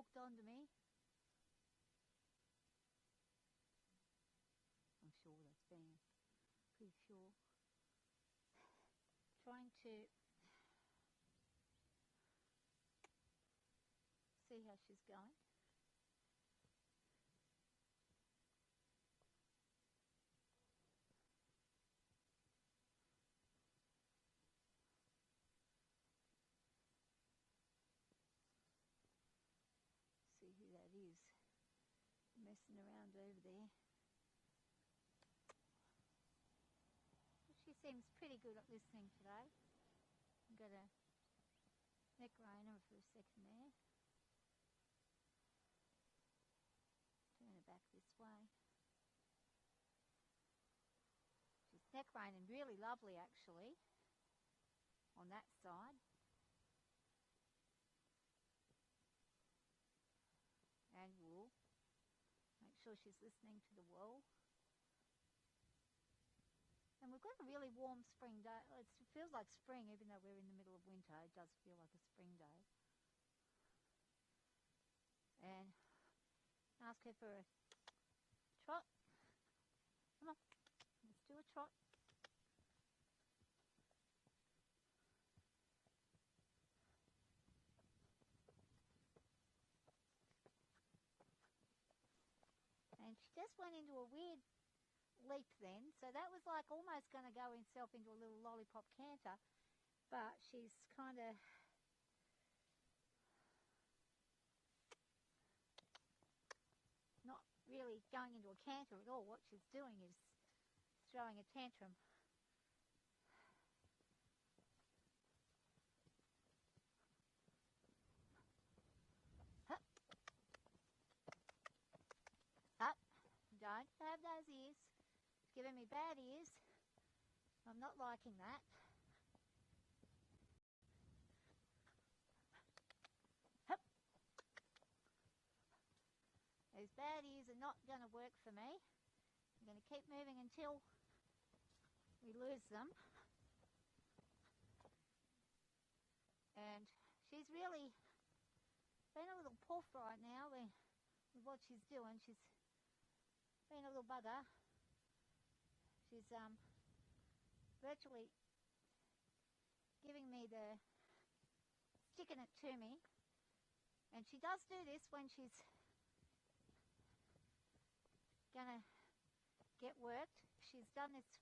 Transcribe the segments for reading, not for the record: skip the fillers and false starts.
hooked onto me. I'm sure that's Bam. Pretty sure. Trying to see how she's going. See who that is messing around over there. She seems pretty good at listening today. I'm going to neck rein her for a second there. Turn her back this way. She's neck reining really lovely actually on that side. And wool. Make sure she's listening to the wool. And we've got a really warm spring day. It feels like spring even though we're in the middle of winter. It does feel like a spring day. And ask her for a trot. Come on, let's do a trot. And she just went into a weird leap then, so that was like almost going to go herself into a little lollipop canter, but she's kind of not really going into a canter at all. What she's doing is throwing a tantrum. Hup. Up. Don't have those ears. It's giving me bad ears. I'm not liking that. Hup. Those bad ears are not going to work for me. I'm going to keep moving until we lose them. And she's really been a little puff right now with what she's doing. She's been a little bugger. She's virtually giving me sticking it to me. And she does do this when she's gonna get worked. She's done this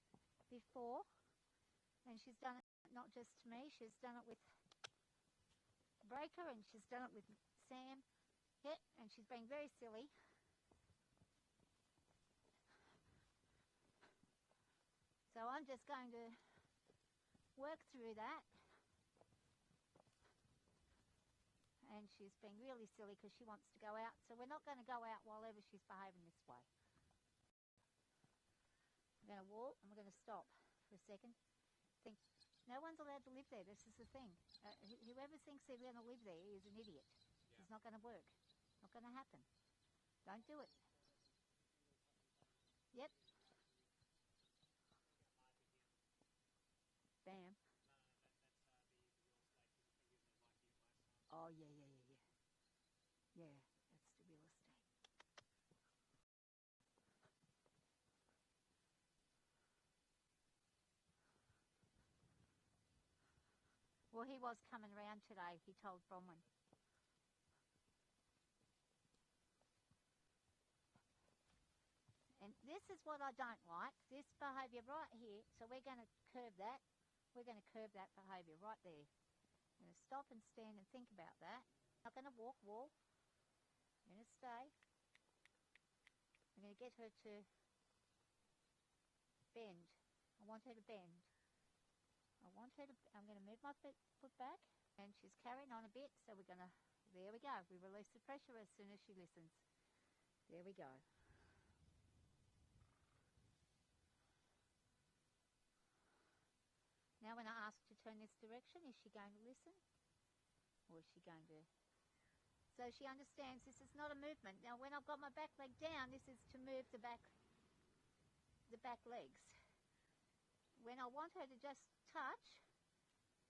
before, and she's done it not just to me, she's done it with Breaker, and she's done it with Sam. Yep, and she's been very silly. So I'm just going to work through that. And she's being really silly because she wants to go out. So we're not going to go out while ever she's behaving this way. We're going to walk and we're going to stop for a second. Think, no one's allowed to live there. This is the thing. Whoever thinks they're going to live there is an idiot. Yeah. It's not going to work. Not going to happen. Don't do it. Yep. Bam. Oh, yeah. Yeah, that's the real estate. Well, he was coming around today, he told Bronwyn. And this is what I don't like, this behaviour right here. So we're going to curb that. We're going to curb that behaviour right there. I'm going to stop and stand and think about that. I'm not going to walk wall. I'm going to stay. I'm going to get her to bend. I want her to bend. I'm going to move my foot back, and she's carrying on a bit, so we're going to, there we go. We release the pressure as soon as she listens. There we go. Now when I ask to turn this direction, is she going to listen? Or is she going to... So she understands this is not a movement. Now when I've got my back leg down, this is to move the back legs. When I want her to just touch,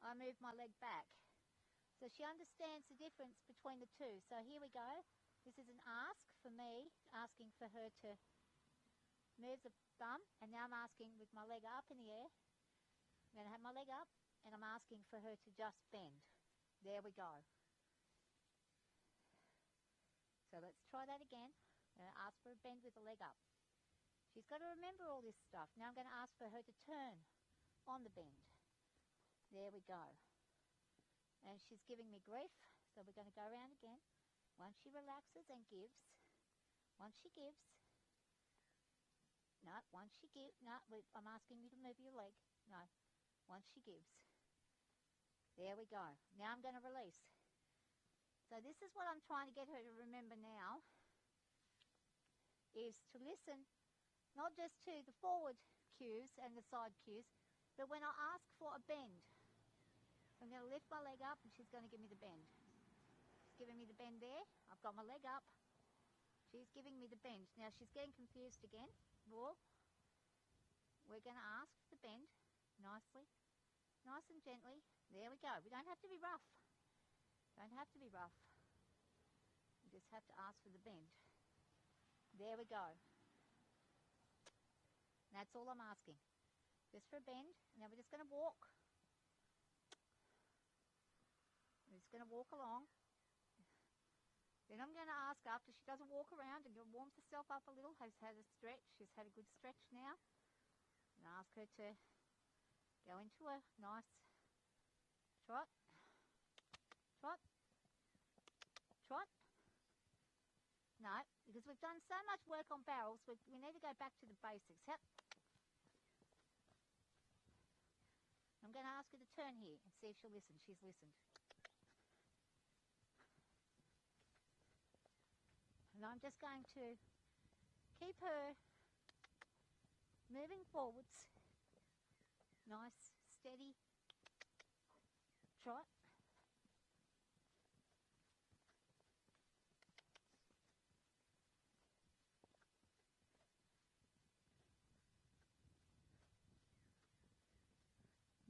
I move my leg back. So she understands the difference between the two. So here we go. This is an ask for me, asking for her to move the thumb, and now I'm asking with my leg up in the air. I'm going to have my leg up, and I'm asking for her to just bend. There we go. So let's try that again. I'm going to ask for a bend with the leg up. She's got to remember all this stuff. Now I'm going to ask for her to turn on the bend. There we go. And she's giving me grief, so we're going to go around again. Once she relaxes and gives, once she gives, no, once she gives, no, I'm asking you to move your leg, no, once she gives. There we go. Now I'm going to release. So this is what I'm trying to get her to remember now, is to listen, not just to the forward cues and the side cues, but when I ask for a bend, I'm going to lift my leg up and she's going to give me the bend. She's giving me the bend there. I've got my leg up. She's giving me the bend. Now she's getting confused again. Well, we're going to ask for the bend nicely, nice and gently. There we go. We don't have to be rough. Don't have to be rough. We just have to ask for the bend. There we go. That's all I'm asking. Just for a bend. Now we're just going to walk. We're just going to walk along. Then I'm going to ask, after she doesn't walk around and warms herself up a little, has had a stretch, she's had a good stretch now, and ask her to go into a nice trot, trot, trot. No, because we've done so much work on barrels, we need to go back to the basics. Yep. I'm going to ask her to turn here and see if she'll listen. She's listened. And I'm just going to keep her moving forwards. Nice, steady trot.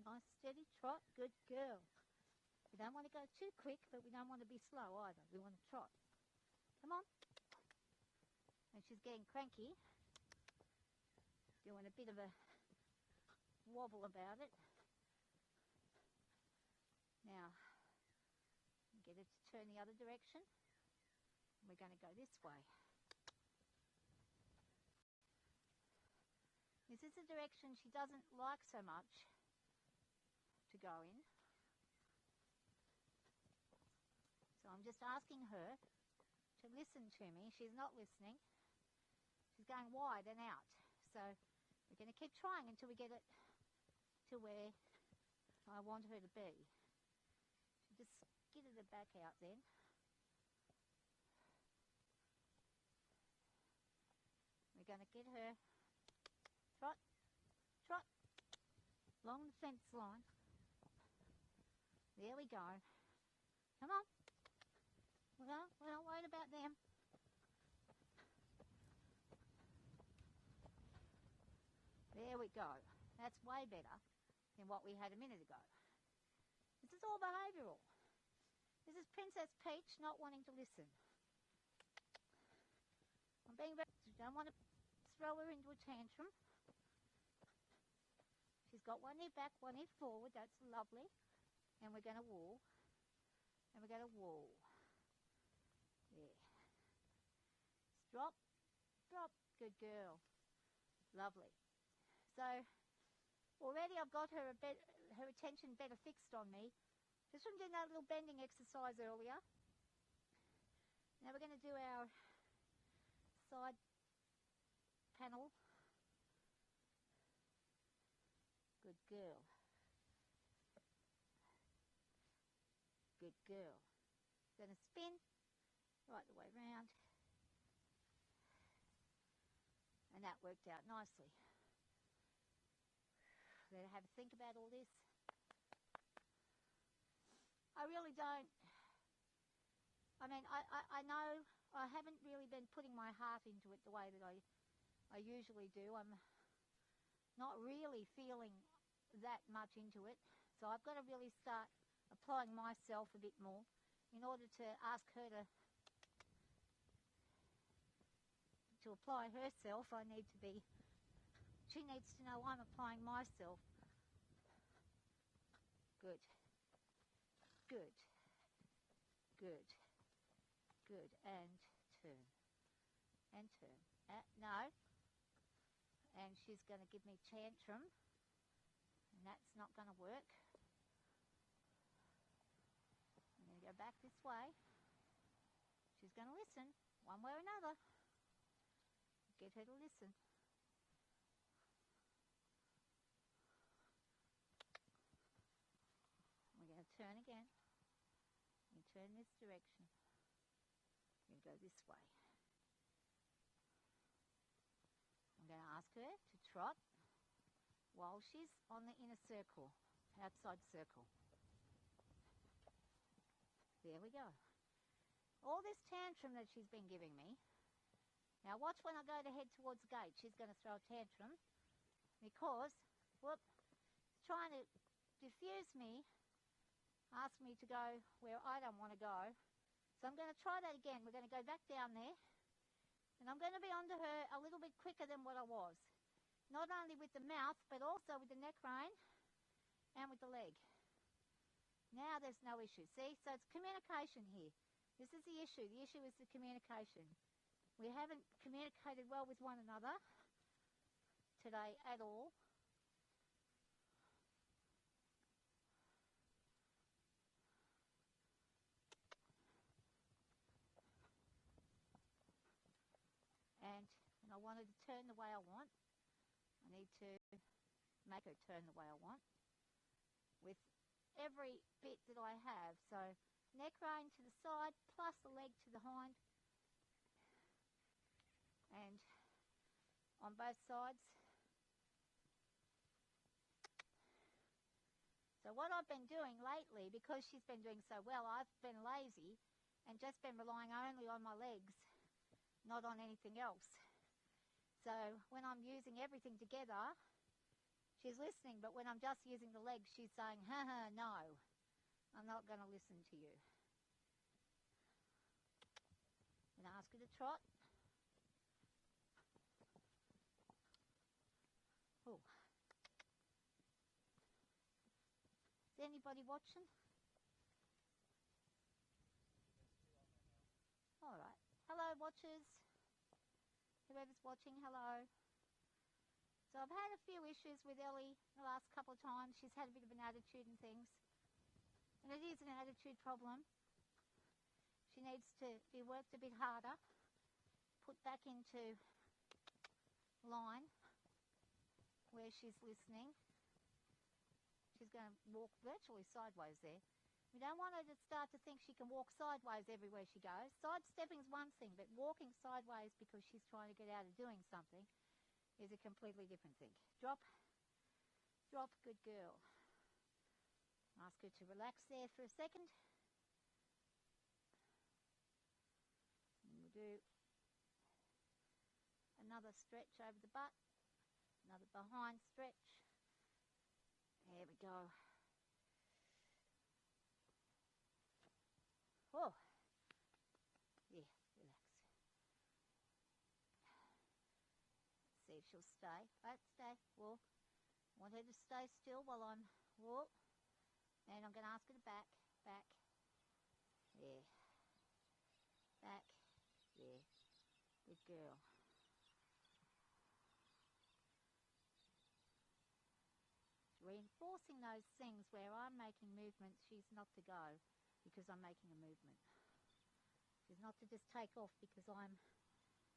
Nice, steady trot. Good girl. We don't want to go too quick, but we don't want to be slow either. We want to trot. Come on. And she's getting cranky, doing a bit of a wobble about it. Now, get her to turn the other direction. We're going to go this way. This is the direction she doesn't like so much to go in. So I'm just asking her to listen to me. She's not listening. She's going wide and out. So we're going to keep trying until we get it to where I want her to be. Just skitter her back out then. We're going to get her trot, trot, along the fence line. There we go. Come on. Well, we're not worried about them. There we go. That's way better than what we had a minute ago. This is all behavioural. This is Princess Peach not wanting to listen. I'm being very... You don't want to throw her into a tantrum. She's got one knee back, one knee forward. That's lovely. And we're going to wall. And we're going to wall. There. Drop, drop. Good girl. Lovely. So already I've got her attention better fixed on me, just from doing that little bending exercise earlier. Now we're going to do our side panel. Good girl. Good girl. Going to spin right the way round. And that worked out nicely. Let her have a think about all this. I really don't. I mean, I know I haven't really been putting my heart into it the way that I usually do. I'm not really feeling that much into it. So I've got to really start applying myself a bit more. In order to ask her to apply herself, I need to be, she needs to know I'm applying myself. Good, good, good, good, and turn, no, and she's going to give me tantrum, and that's not going to work. I'm going to go back this way. She's going to listen, one way or another. Get her to listen. We're going to turn again. You turn this direction. You go this way. I'm going to ask her to trot while she's on the inner circle, outside circle. There we go. All this tantrum that she's been giving me. Now watch when I go to head towards the gate. She's going to throw a tantrum because, whoop, she's trying to diffuse me, ask me to go where I don't want to go. So I'm going to try that again. We're going to go back down there, and I'm going to be onto her a little bit quicker than what I was. Not only with the mouth, but also with the neck rein and with the leg. Now there's no issue. See? So it's communication here. This is the issue. The issue is the communication. We haven't communicated well with one another today at all. And when I wanted to turn the way I want, I need to make her turn the way I want with every bit that I have. So neck rein to the side plus the leg to the hind, and on both sides. So what I've been doing lately, because she's been doing so well, I've been lazy and just been relying only on my legs, not on anything else. So when I'm using everything together, she's listening, but when I'm just using the legs, she's saying, ha, no, I'm not going to listen to you. I'm going to ask her to trot. Oh. Is anybody watching? All right. Hello, watchers. Whoever's watching, hello. So I've had a few issues with Ellie the last couple of times. She's had a bit of an attitude and things. And it is an attitude problem. She needs to be worked a bit harder, put back into line where she's listening. She's going to walk virtually sideways there. We don't want her to start to think she can walk sideways everywhere she goes. Sidestepping's one thing, but walking sideways because she's trying to get out of doing something is a completely different thing. Drop, drop, good girl. Ask her to relax there for a second. And we'll do another stretch over the butt, another behind stretch. There we go. Oh, yeah, relax. Let's see if she'll stay. Right, stay, walk. Want her to stay still while I'm walk. And I'm going to ask her to back, yeah, back, yeah, good girl. Reinforcing those things where I'm making movements, she's not to go because I'm making a movement. She's not to just take off because I'm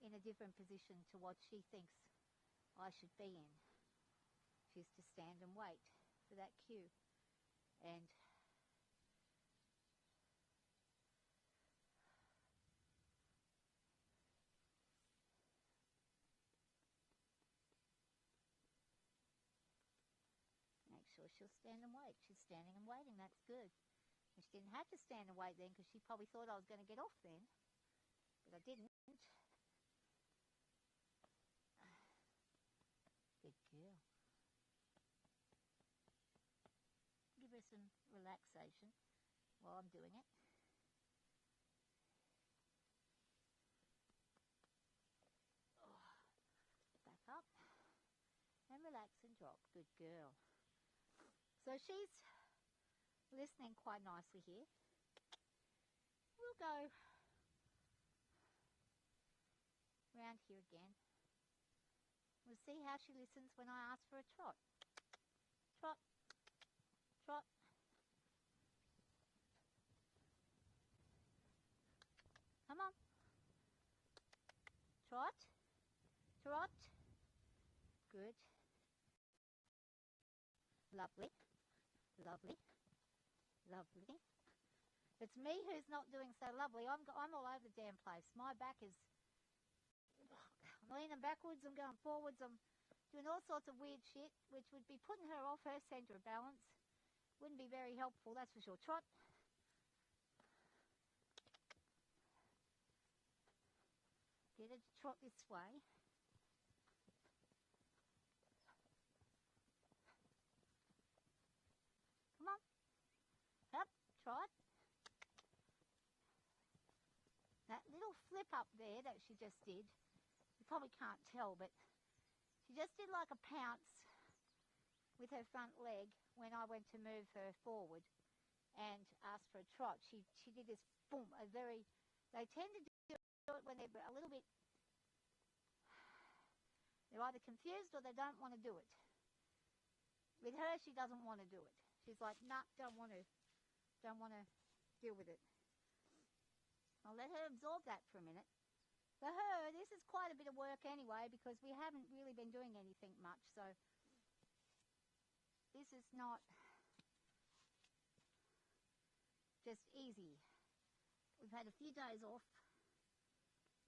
in a different position to what she thinks I should be in. She's to stand and wait for that cue. And make sure she'll stand and wait. She's standing and waiting, that's good. And she didn't have to stand and wait then because she probably thought I was going to get off then. But I didn't. Good girl. Give her a some relaxation while I'm doing it. Back up and relax and drop. Good girl. So she's listening quite nicely here. We'll go round here again. We'll see how she listens when I ask for a trot. Trot, trot. Come on. Trot, trot. Good. Lovely, lovely, lovely. It's me who's not doing so lovely. I'm all over the damn place. My back is... I'm leaning backwards, I'm going forwards, I'm doing all sorts of weird shit, which would be putting her off her centre of balance. Wouldn't be very helpful, that's for sure. Trot. Get her to trot this way. Come on. Up, trot. That little flip up there that she just did, you probably can't tell, but she just did like a pounce with her front leg when I went to move her forward and asked for a trot. She did this boom, they tend to do it when they're a little bit, they're either confused or they don't want to do it. With her, she doesn't want to do it. She's like, nah, don't want to deal with it. I'll let her absorb that for a minute. For her, this is quite a bit of work anyway because we haven't really been doing anything much, so this is not just easy. We've had a few days off.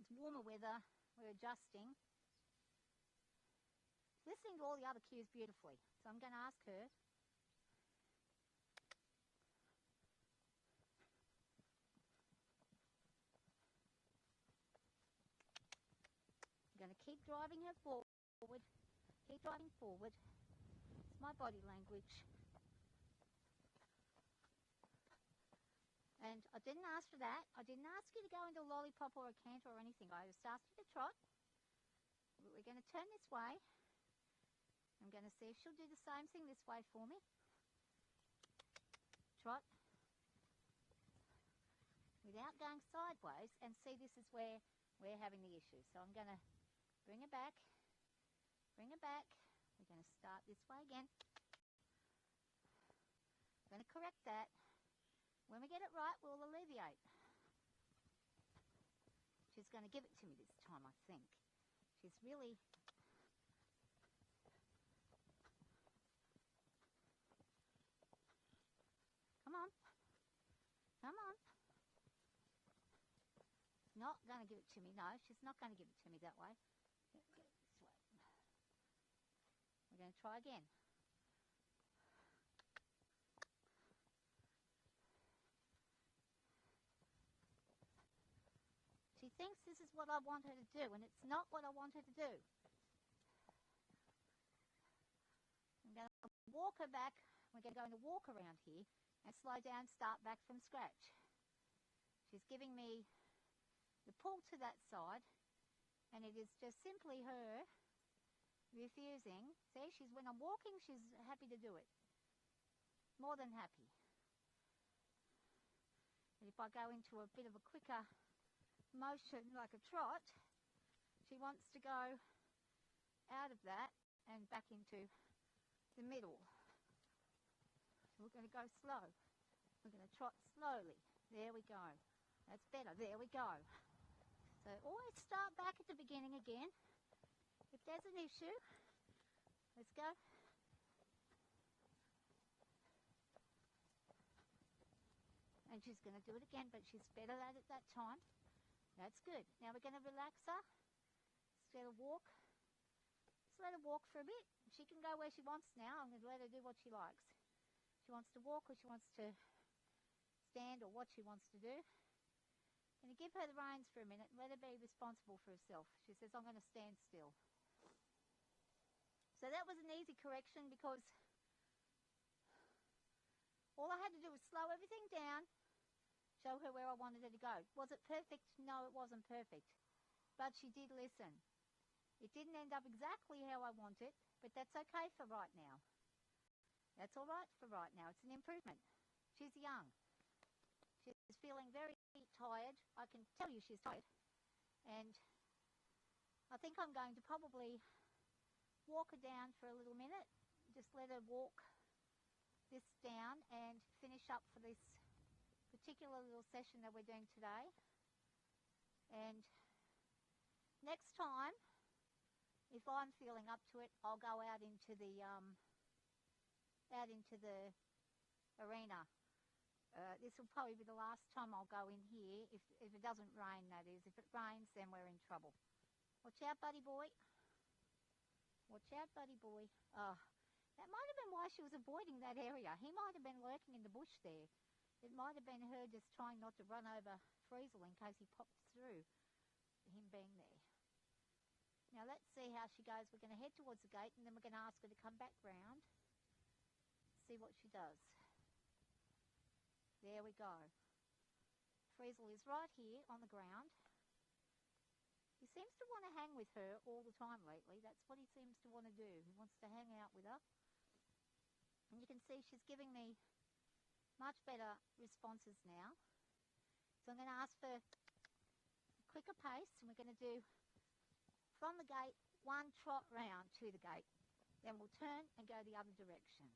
It's warmer weather. We're adjusting. Listening to all the other cues beautifully. So I'm going to ask her. I'm going to keep driving her forward. Keep driving forward. It's my body language. And I didn't ask for that. I didn't ask you to go into a lollipop or a canter or anything. I just asked you to trot. We're going to turn this way. I'm going to see if she'll do the same thing this way for me. Trot. Without going sideways, and see, this is where we're having the issue. So I'm going to bring her back. Bring her back. We're going to start this way again. I'm going to correct that. When we get it right, we'll alleviate. She's going to give it to me this time, I think. She's really... Come on. Come on. Not going to give it to me. No, she's not going to give it to me that way. Get it this way. We're going to try again. She thinks this is what I want her to do, and it's not what I want her to do. I'm going to walk her back. We're going to walk around here and slow down, start back from scratch. She's giving me the pull to that side, and it is just simply her refusing. See, when I'm walking, she's happy to do it. More than happy. And if I go into a bit of a quicker motion like a trot, she wants to go out of that and back into the middle. We're going to go slow. We're going to trot slowly. There we go. That's better. There we go. So always start back at the beginning again. If there's an issue, let's go. And she's going to do it again, but she's better at it that time. That's good. Now we're going to relax her. Just let her walk. Just let her walk for a bit. She can go where she wants now. I'm going to let her do what she likes. She wants to walk or she wants to stand or what she wants to do. I'm going to give her the reins for a minute and let her be responsible for herself. She says, I'm going to stand still. So that was an easy correction because All I had to do was slow everything down, show her where I wanted her to go. Was it perfect? No, it wasn't perfect. But she did listen. It didn't end up exactly how I wanted, but that's okay for right now. That's all right for right now. It's an improvement. She's young. She's feeling very tired. I can tell you she's tired. And I think I'm going to probably walk her down for a little minute. Just let her walk this down and finish up for this particular little session that we're doing today. And next time, if I'm feeling up to it, I'll go out into the arena. This will probably be the last time I'll go in here, if it doesn't rain, that is. If it rains, then we're in trouble. Watch out, buddy boy. Watch out, buddy boy. Oh, that might have been why she was avoiding that area. He might have been lurking in the bush there. It might have been her just trying not to run over Friesel in case he popped through, him being there. Now let's see how she goes. We're going to head towards the gate and then we're going to ask her to come back round, see what she does. There we go. Friesel is right here on the ground. He seems to want to hang with her all the time lately. That's what he seems to want to do. He wants to hang out with her. And you can see she's giving me much better responses now. So I'm going to ask for a quicker pace, and we're going to do from the gate, one trot round to the gate. Then we'll turn and go the other direction.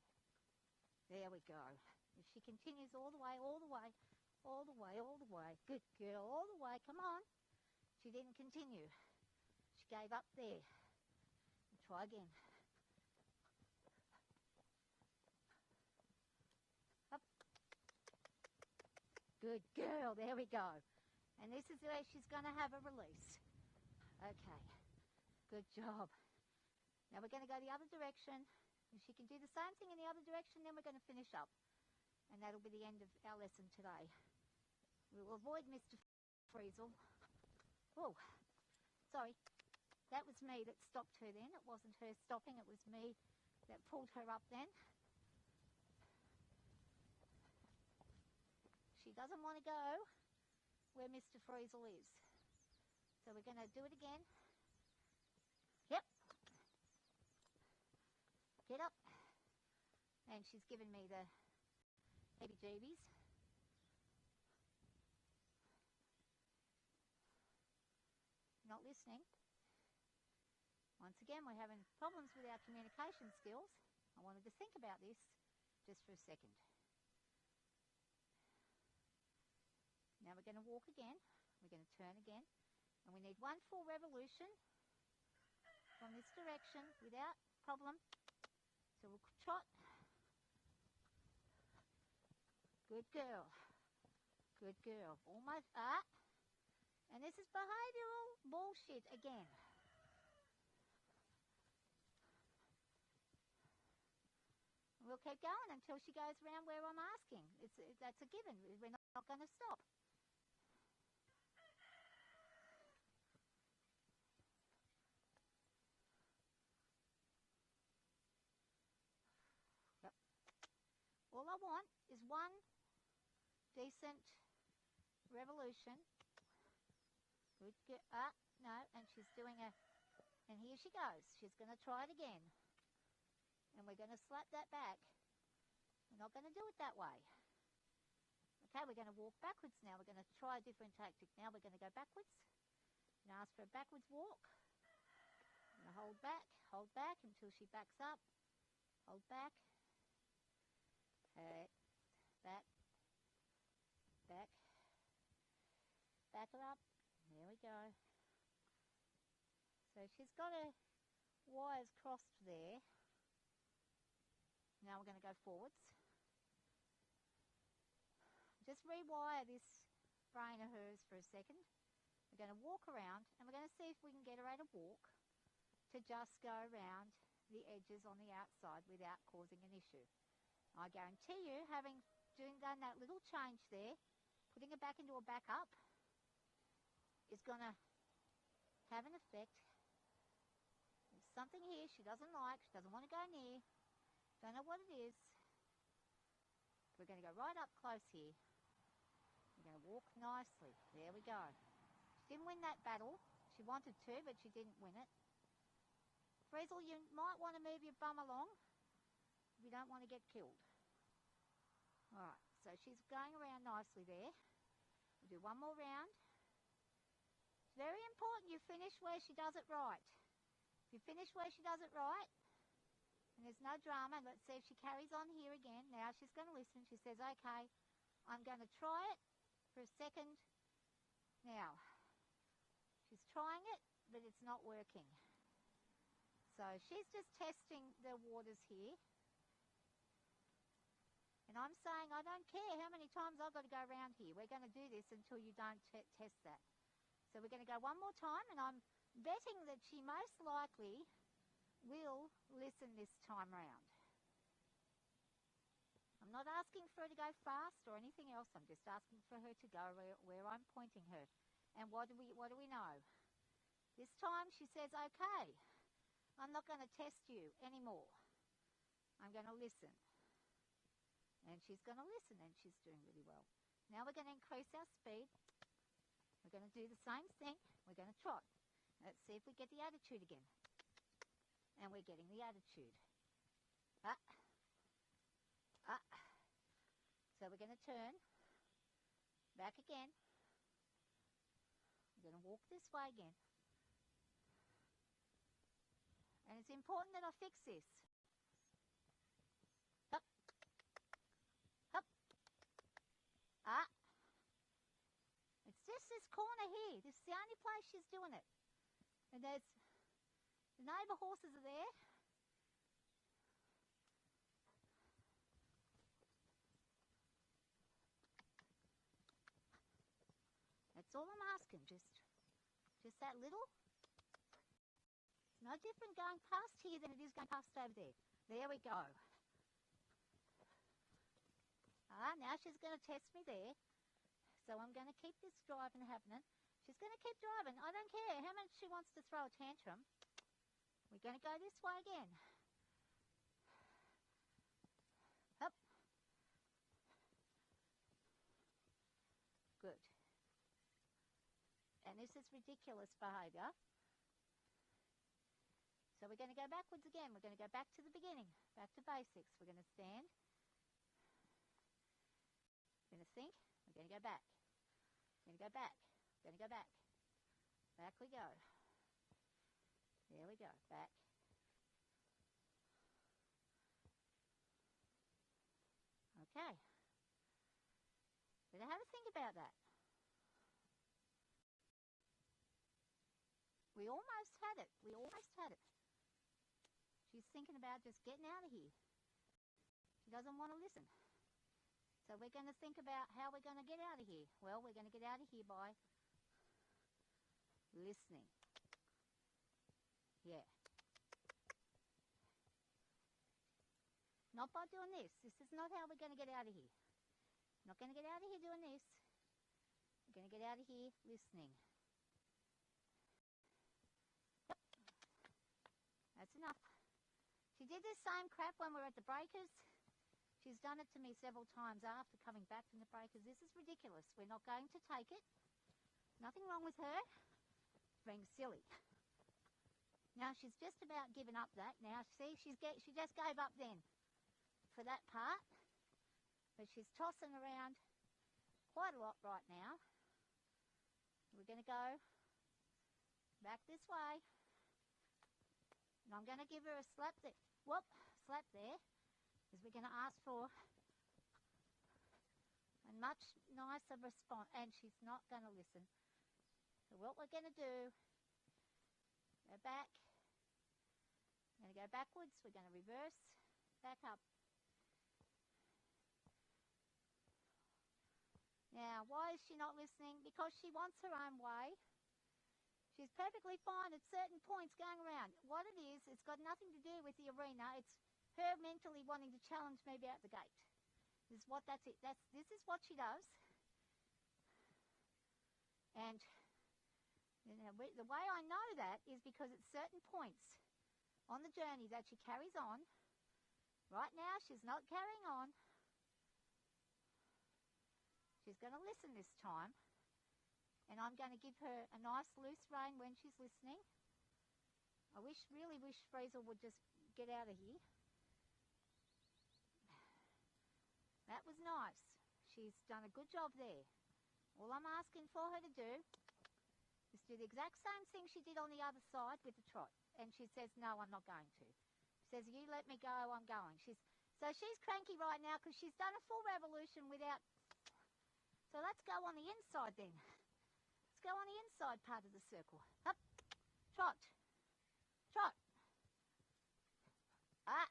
There we go. If she continues all the way, all the way, all the way, all the way. Good girl, all the way. Come on. She didn't continue. She gave up there. We'll try again. Up. Good girl. There we go. And this is where she's going to have a release. Okay. Good job. Now we're going to go the other direction. If she can do the same thing in the other direction, then we're going to finish up. And that'll be the end of our lesson today. We'll avoid Mr. Friesel. Oh, sorry. That was me that stopped her then. It wasn't her stopping. It was me that pulled her up then. She doesn't want to go where Mr. Friesel is. So we're going to do it again. Yep. Get up. And she's given me the heebie-jeebies. Not listening. Once again, we're having problems with our communication skills. I wanted to think about this just for a second. Now we're going to walk again. We're going to turn again. And we need one full revolution from this direction without problem. So we'll trot. Good girl. Good girl. Almost up. And this is behavioural bullshit again. We'll keep going until she goes around where I'm asking. That's a given. We're not going to stop. Yep. All I want is one decent revolution. Good. No, and she's doing a... And here she goes. She's going to try it again. And we're going to slap that back. We're not going to do it that way. Okay, we're going to walk backwards now. We're going to try a different tactic. Now we're going to go backwards. And ask for a backwards walk. We're going to hold back until she backs up. Hold back. Back. Back. Back her up. There we go. So she's got her wires crossed there. Now we're going to go forwards. Just rewire this brain of hers for a second. We're going to walk around and we're going to see if we can get her at a walk to just go around the edges on the outside without causing an issue. I guarantee you, done that little change there, putting her back into a back up is going to have an effect. There's something here she doesn't like, she doesn't want to go near, don't know what it is, We're going to go right up close here. We're going to walk nicely. There we go. She didn't win that battle. She wanted to, but she didn't win it. Frizzle, you might want to move your bum along. We don't want to get killed. Alright, so she's going around nicely there. We'll do one more round. It's very important you finish where she does it right. If you finish where she does it right, and there's no drama, let's see if she carries on here again. Now she's going to listen. She says, okay, I'm going to try it for a second. Now, she's trying it, but it's not working. So she's just testing the waters here. And I'm saying, I don't care how many times I've got to go around here. We're going to do this until you don't test that. So we're going to go one more time, and I'm betting that she most likely will listen this time round. I'm not asking for her to go fast or anything else. I'm just asking for her to go where I'm pointing her. And what do we know? This time she says, okay, I'm not going to test you anymore. I'm going to listen. And she's going to listen, and she's doing really well. Now we're going to increase our speed. We're going to do the same thing. We're going to trot. Let's see if we get the attitude again. And we're getting the attitude. So we're going to turn. Back again. We're going to walk this way again. And it's important that I fix this. It's just this corner here. This is the only place she's doing it. And there's the neighbour horses are there. That's all I'm asking. Just that little. It's no different going past here than it is going past over there. There we go. Now she's going to test me there. So I'm going to keep this driving happening. She's going to keep driving. I don't care how much she wants to throw a tantrum. We're going to go this way again. Up. Good. And this is ridiculous behaviour. So we're going to go backwards again. We're going to go back to the beginning, back to basics. We're going to stand. We're going to think. We're going to go back. We're going to go back. We're going to go back. Back we go. There we go. Back. Okay. Better have a think about that. We almost had it. We almost had it. She's thinking about just getting out of here. She doesn't want to listen. So we're going to think about how we're going to get out of here. Well, we're going to get out of here by listening. Yeah. Not by doing this. This is not how we're going to get out of here. Not going to get out of here doing this. We're going to get out of here listening. Yep. That's enough. She did this same crap when we were at the breakers. She's done it to me several times after coming back from the breakers. This is ridiculous. We're not going to take it. Nothing wrong with her. Being silly. Now she's just about given up that. Now see, she just gave up then for that part. But she's tossing around quite a lot right now. We're going to go back this way. And I'm going to give her a slap there. Whoop, slap there. Because we're going to ask for a much nicer response. And she's not going to listen. So what we're going to do, go back. We're going to go backwards. We're going to reverse, back up. Now, why is she not listening? Because she wants her own way. She's perfectly fine at certain points going around. What it is, it's got nothing to do with the arena. It's her mentally wanting to challenge me out the gate. This is what this is what she does. And you know, the way I know that is because at certain points on the journey that she carries on. Right now she's not carrying on. She's going to listen this time, and I'm going to give her a nice loose rein when she's listening. I really wish Friesel would just get out of here. That was nice. She's done a good job there. All I'm asking for her to do is do the exact same thing she did on the other side with the trot. And she says, no, I'm not going to. She says, you let me go, I'm going. So she's cranky right now because she's done a full revolution without... So let's go on the inside then. Let's go on the inside part of the circle. Up, trot, trot. Ah,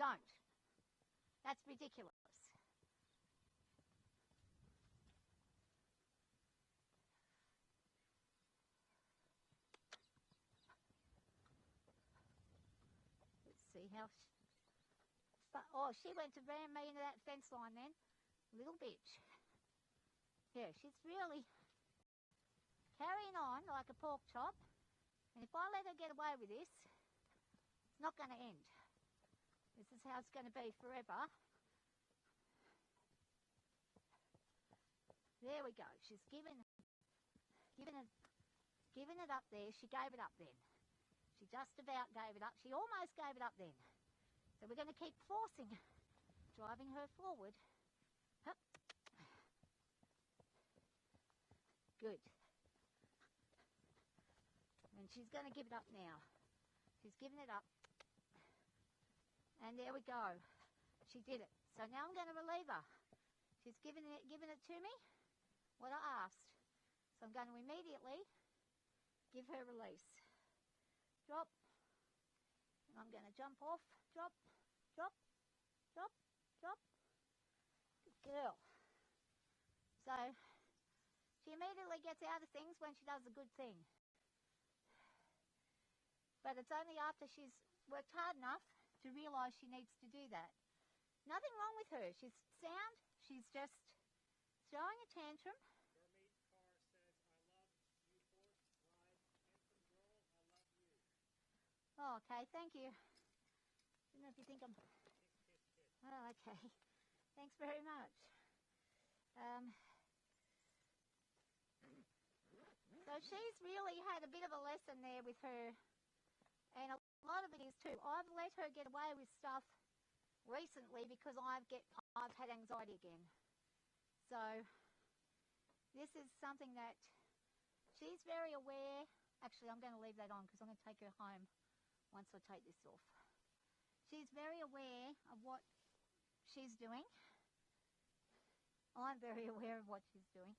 don't. That's ridiculous. Let's see how... Oh, she went to ram me into that fence line then. Little bitch. Yeah, she's really carrying on like a pork chop. And if I let her get away with this, it's not going to end. This is how it's going to be forever. There we go. She's given it up there. She gave it up then. She just about gave it up. She almost gave it up then. So we're going to keep forcing, driving her forward. Hup. Good. And she's going to give it up now. She's given it up. And there we go. She did it. So now I'm going to relieve her. She's given it to me, what I asked. So I'm going to immediately give her release. Drop. And I'm going to jump off. Drop, drop, drop, drop. Good girl. So she immediately gets out of things when she does a good thing. But it's only after she's worked hard enough to realise she needs to do that. Nothing wrong with her. She's sound. She's just throwing a tantrum. Oh, okay, thank you. I don't know if you think I'm... Oh, okay. Thanks very much. So she's really had a bit of a lesson there with her, and a lot of it is too. I've let her get away with stuff recently because I've had anxiety again. So this is something that she's very aware. Actually, I'm going to leave that on because I'm going to take her home once I take this off. She's very aware of what she's doing. I'm very aware of what she's doing.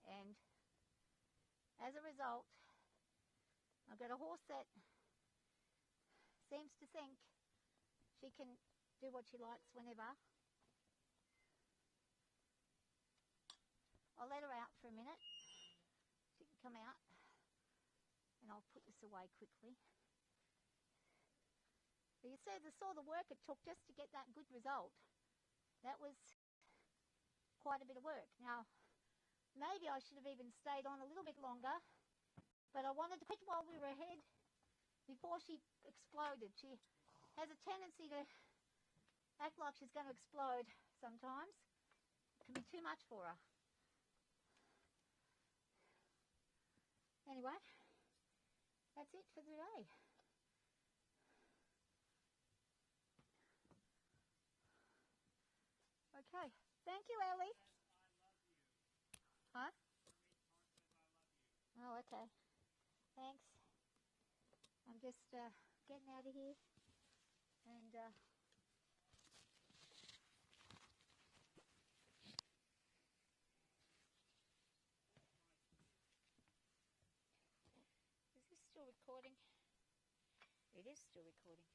And as a result, I've got a horse that seems to think she can do what she likes whenever. I'll let her out for a minute. She can come out. And I'll put this away quickly. But you saw the work it took just to get that good result. That was quite a bit of work. Now, maybe I should have even stayed on a little bit longer, but I wanted to quit while we were ahead before she exploded. She has a tendency to act like she's going to explode sometimes. It can be too much for her. Anyway, that's it for today. Okay. Thank you, Ellie. Huh? Oh, okay. Thanks. I'm just getting out of here. And is this still recording? It is still recording.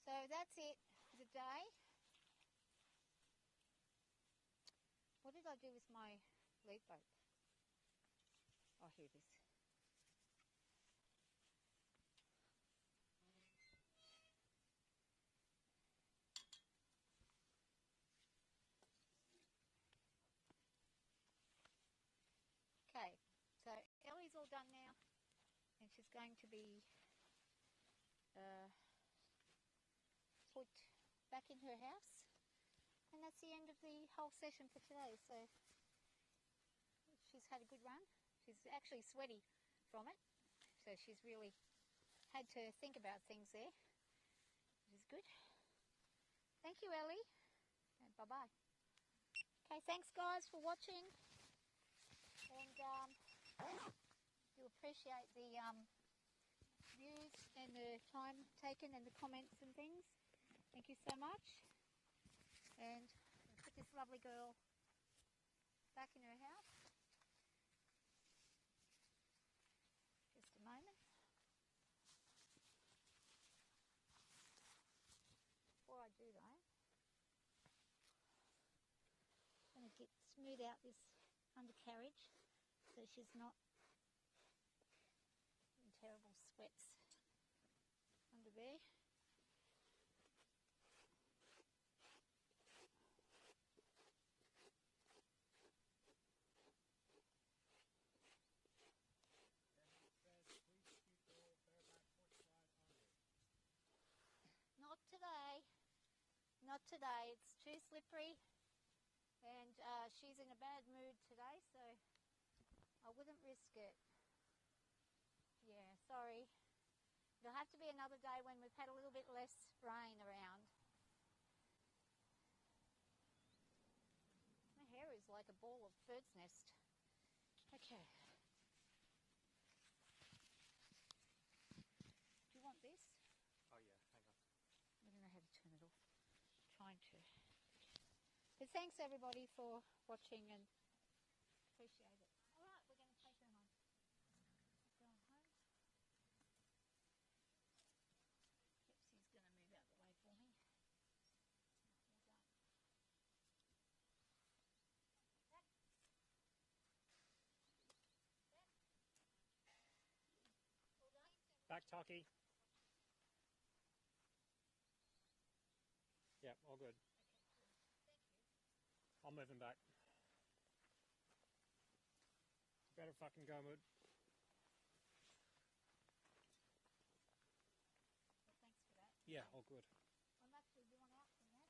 So that's it for the day. What did I do with my lead boat? Oh, here it is. which is going to be put back in her house. And that's the end of the whole session for today. So she's had a good run. She's actually sweaty from it, so she's really had to think about things there, which is good. Thank you, Ellie, and bye-bye. Okay, thanks guys for watching, and do appreciate the views and the time taken and the comments and things. Thank you so much. And I'll put this lovely girl back in her house. Just a moment. Before I do though, I'm going to smooth out this undercarriage so she's not in terrible sweats under there. Not today. Not today. It's too slippery, and she's in a bad mood today, so I wouldn't risk it. Yeah, sorry. It'll have to be another day when we've had a little bit less rain around. My hair is like a ball of bird's nest. Okay. Do you want this? Oh yeah, hang on. I don't know how to turn it off. I'm trying to. But thanks everybody for watching and appreciate it. Alright, we're going to take her home. Going home. Pepsi's going to move out the way for me. Back, Taki. Yeah, all good. I'll move him back. Better fucking go, Mood. Well, thanks for that. Yeah, all good. I'm actually worn out from that.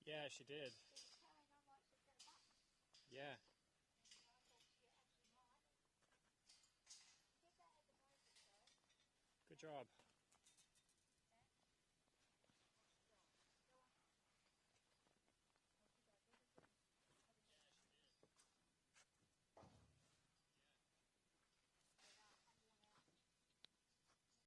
Yeah, she did. She was carrying on like she's got a buck. Yeah. And I thought she actually might. Get that at the moment, though. Good job.